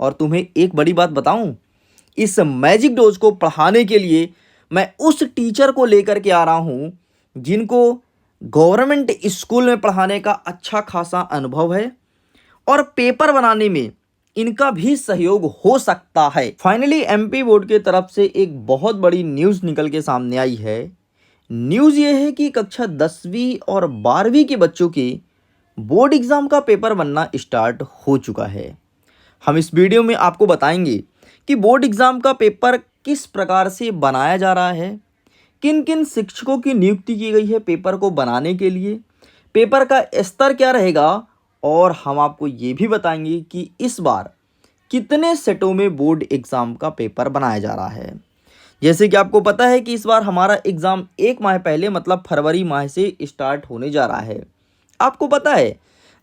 और तुम्हें एक बड़ी बात बताऊं, इस मैजिक डोज को पढ़ाने के लिए मैं उस टीचर को लेकर के आ रहा हूं जिनको गवर्नमेंट स्कूल में पढ़ाने का अच्छा खासा अनुभव है और पेपर बनाने में इनका भी सहयोग हो सकता है। फाइनली एमपी बोर्ड की तरफ से एक बहुत बड़ी न्यूज़ निकल के सामने आई है। न्यूज़ ये है कि कक्षा 10वीं और 12वीं के बच्चों के बोर्ड एग्ज़ाम का पेपर बनना स्टार्ट हो चुका है। हम इस वीडियो में आपको बताएंगे कि बोर्ड एग्ज़ाम का पेपर किस प्रकार से बनाया जा रहा है, किन किन शिक्षकों की नियुक्ति की गई है पेपर को बनाने के लिए, पेपर का स्तर क्या रहेगा, और हम आपको ये भी बताएंगे कि इस बार कितने सेटों में बोर्ड एग्ज़ाम का पेपर बनाया जा रहा है। जैसे कि आपको पता है कि इस बार हमारा एग्ज़ाम एक माह पहले मतलब फरवरी माह से स्टार्ट होने जा रहा है। आपको पता है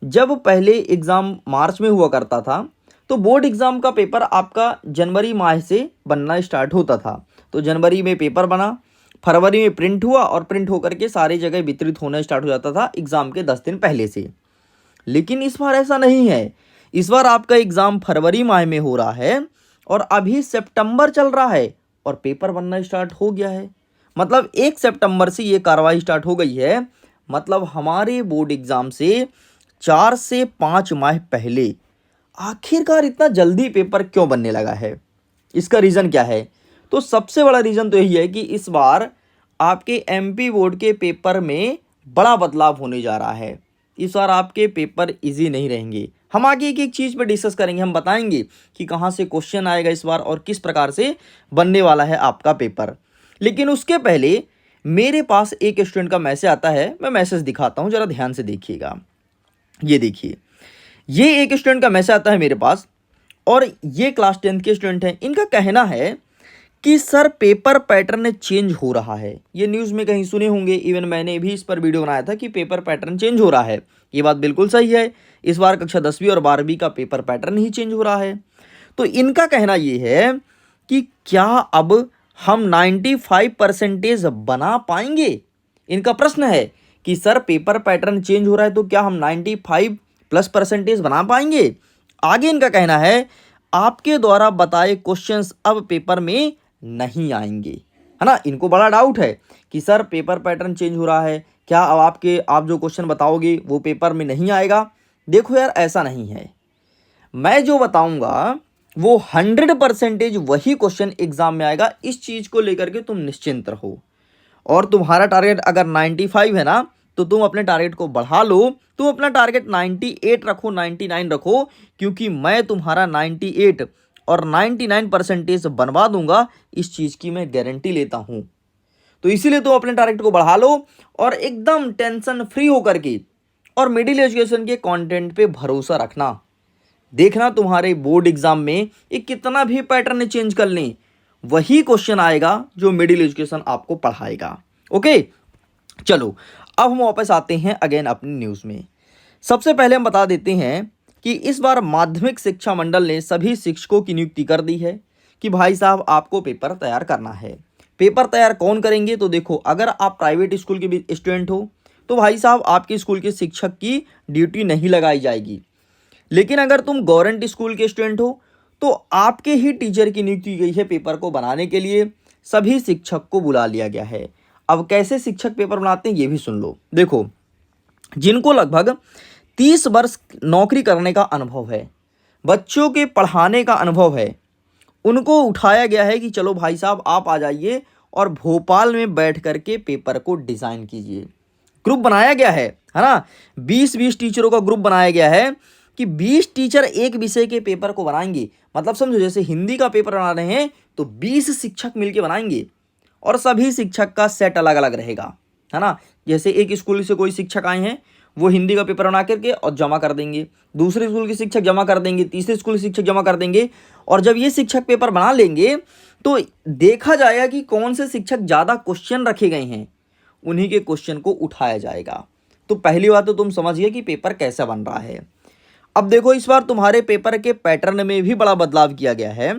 जब पहले एग्ज़ाम मार्च में हुआ करता था तो बोर्ड एग्ज़ाम का पेपर आपका जनवरी माह से बनना स्टार्ट होता था। तो जनवरी में पेपर बना, फरवरी में प्रिंट हुआ और प्रिंट होकर के सारी जगह वितरित होना स्टार्ट हो जाता था एग्ज़ाम के 10 दिन पहले से। लेकिन इस बार ऐसा नहीं है। इस बार आपका एग्ज़ाम फरवरी माह में हो रहा है और अभी सितंबर चल रहा है और पेपर बनना स्टार्ट हो गया है। मतलब 1 सितंबर से ये कार्रवाई स्टार्ट हो गई है। मतलब हमारे बोर्ड एग्ज़ाम से 4 से 5 माह पहले आखिरकार इतना जल्दी पेपर क्यों बनने लगा है? इसका रीज़न क्या है? तो सबसे बड़ा रीज़न तो यही है कि इस बार आपके एमपी बोर्ड के पेपर में बड़ा बदलाव होने जा रहा है। इस बार आपके पेपर इजी नहीं रहेंगे। हम आगे एक एक चीज़ पर डिस्कस करेंगे। हम बताएंगे कि कहाँ से क्वेश्चन आएगा इस बार और किस प्रकार से बनने वाला है आपका पेपर। लेकिन उसके पहले मेरे पास एक स्टूडेंट का मैसेज आता है। मैं मैसेज दिखाता हूँ, ज़रा ध्यान से देखिएगा। ये देखिए, ये एक स्टूडेंट का मैसेज आता है मेरे पास और ये क्लास 10th के स्टूडेंट हैं। इनका कहना है कि सर पेपर पैटर्न चेंज हो रहा है। ये न्यूज़ में कहीं सुने होंगे, इवन मैंने भी इस पर वीडियो बनाया था कि पेपर पैटर्न चेंज हो रहा है। ये बात बिल्कुल सही है। इस बार कक्षा 10वीं और 12वीं का पेपर पैटर्न ही चेंज हो रहा है। तो इनका कहना ये है कि क्या अब हम 95% बना पाएंगे? इनका प्रश्न है कि सर पेपर पैटर्न चेंज हो रहा है तो क्या हम 95+% बना पाएंगे? आगे इनका कहना है आपके द्वारा बताए क्वेश्चंस अब पेपर में नहीं आएंगे, है ना। इनको बड़ा डाउट है कि सर पेपर पैटर्न चेंज हो रहा है, क्या अब आप जो क्वेश्चन बताओगे वो पेपर में नहीं आएगा? देखो यार, ऐसा नहीं है। मैं जो बताऊंगा वो 100% वही क्वेश्चन एग्जाम में आएगा। इस चीज़ को लेकर के तुम निश्चिंत रहो। और तुम्हारा टारगेट अगर 95 है ना तो तुम अपने टारगेट को बढ़ा लो। तुम अपना टारगेट 98 रखो, 99 रखो, क्योंकि मैं तुम्हारा 98 और 99% बनवा दूंगा। इस चीज़ की मैं गारंटी लेता हूं। तो इसीलिए तुम अपने टारगेट को बढ़ा लो और एकदम टेंशन फ्री होकर के और मिडिल एजुकेशन के कंटेंट पे भरोसा रखना। देखना तुम्हारे बोर्ड एग्जाम में ये कितना भी पैटर्न चेंज कर लें, वही क्वेश्चन आएगा जो मिडिल एजुकेशन आपको पढ़ाएगा। ओके, चलो अब हम वापस आते हैं अगेन अपनी न्यूज़ में। सबसे पहले हम बता देते हैं कि इस बार माध्यमिक शिक्षा मंडल ने सभी शिक्षकों की नियुक्ति कर दी है कि भाई साहब आपको पेपर तैयार करना है। पेपर तैयार कौन करेंगे? तो देखो, अगर आप प्राइवेट स्कूल के भी स्टूडेंट हो तो भाई साहब आपके स्कूल के शिक्षक की ड्यूटी नहीं लगाई जाएगी। लेकिन अगर तुम गवर्नमेंट स्कूल के स्टूडेंट हो तो आपके ही टीचर की नियुक्ति की गई है पेपर को बनाने के लिए। सभी शिक्षक को बुला लिया गया है। अब कैसे शिक्षक पेपर बनाते हैं ये भी सुन लो। देखो, जिनको लगभग 30 वर्ष नौकरी करने का अनुभव है, बच्चों के पढ़ाने का अनुभव है, उनको उठाया गया है कि चलो भाई साहब आप आ जाइए और भोपाल में बैठ करके पेपर को डिज़ाइन कीजिए। ग्रुप बनाया गया है ना। 20-20 टीचरों का ग्रुप बनाया गया है कि 20 टीचर एक विषय के पेपर को बनाएंगे। मतलब समझो, जैसे हिंदी का पेपर बना रहे हैं तो 20 शिक्षक मिलके बनाएंगे और सभी शिक्षक का सेट अलग अलग रहेगा, है ना। जैसे एक स्कूल से कोई शिक्षक आए हैं, वो हिंदी का पेपर बना करके और जमा कर देंगे, दूसरे स्कूल के शिक्षक जमा कर देंगे, तीसरे स्कूल के शिक्षक जमा कर देंगे। और जब ये शिक्षक पेपर बना लेंगे तो देखा जाएगा कि कौन से शिक्षक ज़्यादा क्वेश्चन रखे गए हैं, उन्हीं के क्वेश्चन को उठाया जाएगा। तो पहली बात तो तुम समझिए कि पेपर कैसा बन रहा है। अब देखो, इस बार तुम्हारे पेपर के पैटर्न में भी बड़ा बदलाव किया गया है।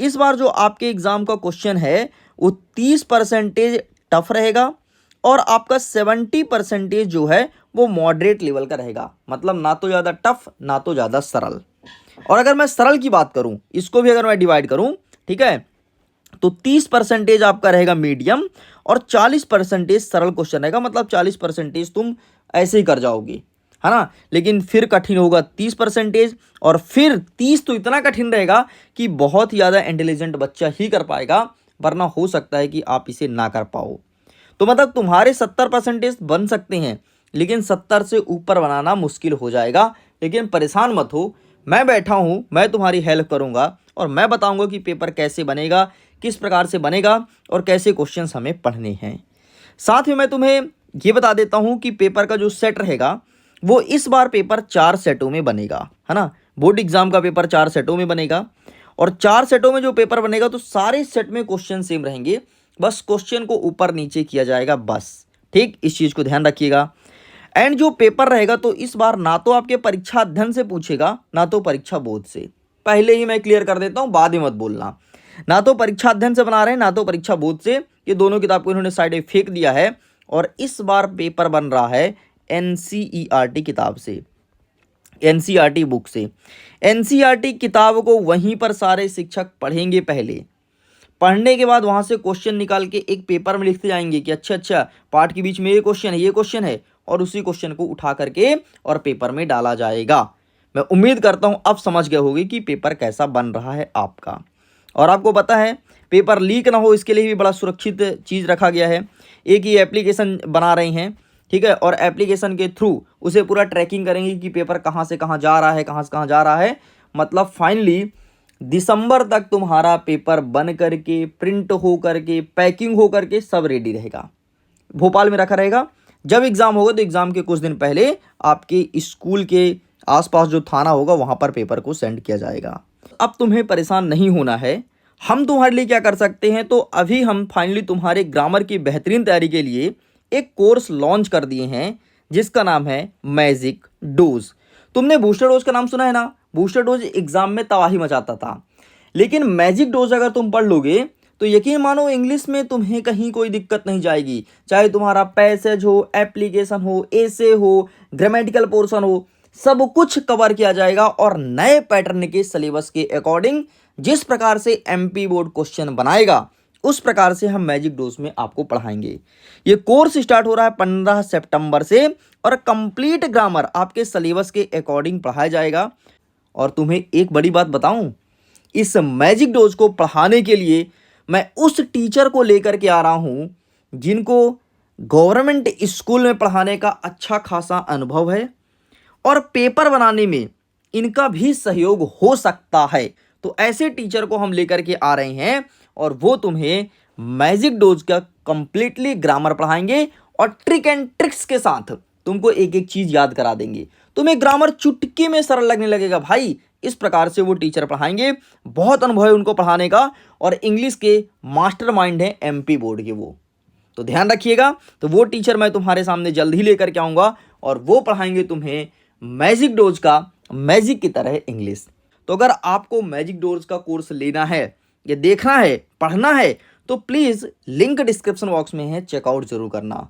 इस बार जो आपके एग्जाम का क्वेश्चन है वो 30% टफ रहेगा और आपका 70% जो है वो मॉडरेट लेवल का रहेगा। मतलब ना तो ज़्यादा टफ ना तो ज़्यादा सरल। और अगर मैं सरल की बात करूं, इसको भी अगर मैं डिवाइड करूं, ठीक है, तो 30% आपका रहेगा मीडियम और 40% सरल क्वेश्चन रहेगा। मतलब 40% तुम ऐसे ही कर जाओगे, है ना। लेकिन फिर कठिन होगा 30%, और फिर 30 तो इतना कठिन रहेगा कि बहुत ही ज़्यादा इंटेलिजेंट बच्चा ही कर पाएगा, वरना हो सकता है कि आप इसे ना कर पाओ। तो मतलब तुम्हारे 70% बन सकते हैं, लेकिन 70 से ऊपर बनाना मुश्किल हो जाएगा। लेकिन परेशान मत हो, मैं बैठा हूँ, मैं तुम्हारी हेल्प करूँगा और मैं बताऊँगा कि पेपर कैसे बनेगा, किस प्रकार से बनेगा और कैसे क्वेश्चंस हमें पढ़ने हैं। साथ में मैं तुम्हें ये बता देता हूँ कि पेपर का जो सेट रहेगा वो इस बार पेपर 4 सेटों में बनेगा, है ना। बोर्ड एग्जाम का पेपर 4 सेटों में बनेगा, और 4 सेटों में जो पेपर बनेगा तो सारे सेट में क्वेश्चन सेम रहेंगे, बस क्वेश्चन को ऊपर नीचे किया जाएगा बस। ठीक, इस चीज़ को ध्यान रखिएगा। एंड जो पेपर रहेगा तो इस बार ना तो आपके परीक्षा अध्ययन से पूछेगा, ना तो परीक्षा बोर्ड से। पहले ही मैं क्लियर कर देता हूँ, बाद में मत बोलना। ना तो परीक्षा अध्ययन से बना रहे हैं, ना तो परीक्षा बोर्ड से। ये दोनों किताब को इन्होंने साइड में फेंक दिया है, और इस बार पेपर बन रहा है एनसीईआरटी किताब से, एनसीईआरटी बुक से। एनसीईआरटी किताब को वहीं पर सारे शिक्षक पढ़ेंगे पहले, पढ़ने के बाद वहाँ से क्वेश्चन निकाल के एक पेपर में लिखते जाएंगे कि अच्छा पार्ट के बीच में ये क्वेश्चन है, ये क्वेश्चन है, और उसी क्वेश्चन को उठा करके और पेपर में डाला जाएगा। मैं उम्मीद करता हूँ अब समझ गए होगे कि पेपर कैसा बन रहा है आपका। और आपको पता है पेपर लीक ना हो इसके लिए भी बड़ा सुरक्षित चीज़ रखा गया है। एक ही एप्लीकेशन बना रहे हैं, ठीक है, और एप्लीकेशन के थ्रू उसे पूरा ट्रैकिंग करेंगे कि पेपर कहाँ से कहाँ जा रहा है, कहाँ से कहाँ जा रहा है। मतलब फाइनली दिसंबर तक तुम्हारा पेपर बन करके, प्रिंट हो करके, पैकिंग हो करके सब रेडी रहेगा, भोपाल में रखा रहेगा। जब एग्ज़ाम होगा तो एग्ज़ाम के कुछ दिन पहले आपके स्कूल के आसपास जो थाना होगा वहाँ पर पेपर को सेंड किया जाएगा। अब तुम्हें परेशान नहीं होना है, हम तुम्हारे लिए क्या कर सकते हैं, तो अभी हम फाइनली तुम्हारे ग्रामर की बेहतरीन तैयारी के लिए एक कोर्स लॉन्च कर दिए हैं जिसका नाम है मैजिक डोज। तुमने बूस्टर डोज का नाम सुना है ना। बूस्टर डोज एग्जाम में तबाही मचाता था, लेकिन मैजिक डोज अगर तुम पढ़ लोगे तो यकीन मानो इंग्लिश में तुम्हें कहीं कोई दिक्कत नहीं जाएगी। चाहे तुम्हारा पैसेज हो, एप्लीकेशन हो, एसे हो, ग्रामेटिकल पोर्शन हो, सब कुछ कवर किया जाएगा। और नए पैटर्न के सिलेबस के अकॉर्डिंग जिस प्रकार से एमपी बोर्ड क्वेश्चन बनाएगा उस प्रकार से हम मैजिक डोज में आपको पढ़ाएंगे। ये कोर्स स्टार्ट हो रहा है 15 सितंबर से, और कंप्लीट ग्रामर आपके सिलेबस के अकॉर्डिंग पढ़ाया जाएगा। और तुम्हें एक बड़ी बात बताऊं, इस मैजिक डोज को पढ़ाने के लिए मैं उस टीचर को लेकर के आ रहा हूं जिनको गवर्नमेंट स्कूल में पढ़ाने का अच्छा खासा अनुभव है, और पेपर बनाने में इनका भी सहयोग हो सकता है। तो ऐसे टीचर को हम लेकर के आ रहे हैं, और वो तुम्हें मैजिक डोज का कंप्लीटली ग्रामर पढ़ाएंगे, और ट्रिक एंड ट्रिक्स के साथ तुमको एक एक चीज याद करा देंगे। तुम्हें ग्रामर चुटकी में सरल लगने लगेगा भाई। इस प्रकार से वो टीचर पढ़ाएंगे, बहुत अनुभव है उनको पढ़ाने का, और इंग्लिश के मास्टरमाइंड है एमपी बोर्ड के वो। तो ध्यान रखिएगा, तो वो टीचर मैं तुम्हारे सामने जल्द ही लेकर के आऊँगा, और वो पढ़ाएंगे तुम्हें मैजिक डोज का मैजिक की तरह इंग्लिश। तो अगर आपको मैजिक डोज का कोर्स लेना है, ये देखना है, पढ़ना है, तो प्लीज़ लिंक डिस्क्रिप्शन बॉक्स में है, चेकआउट जरूर करना।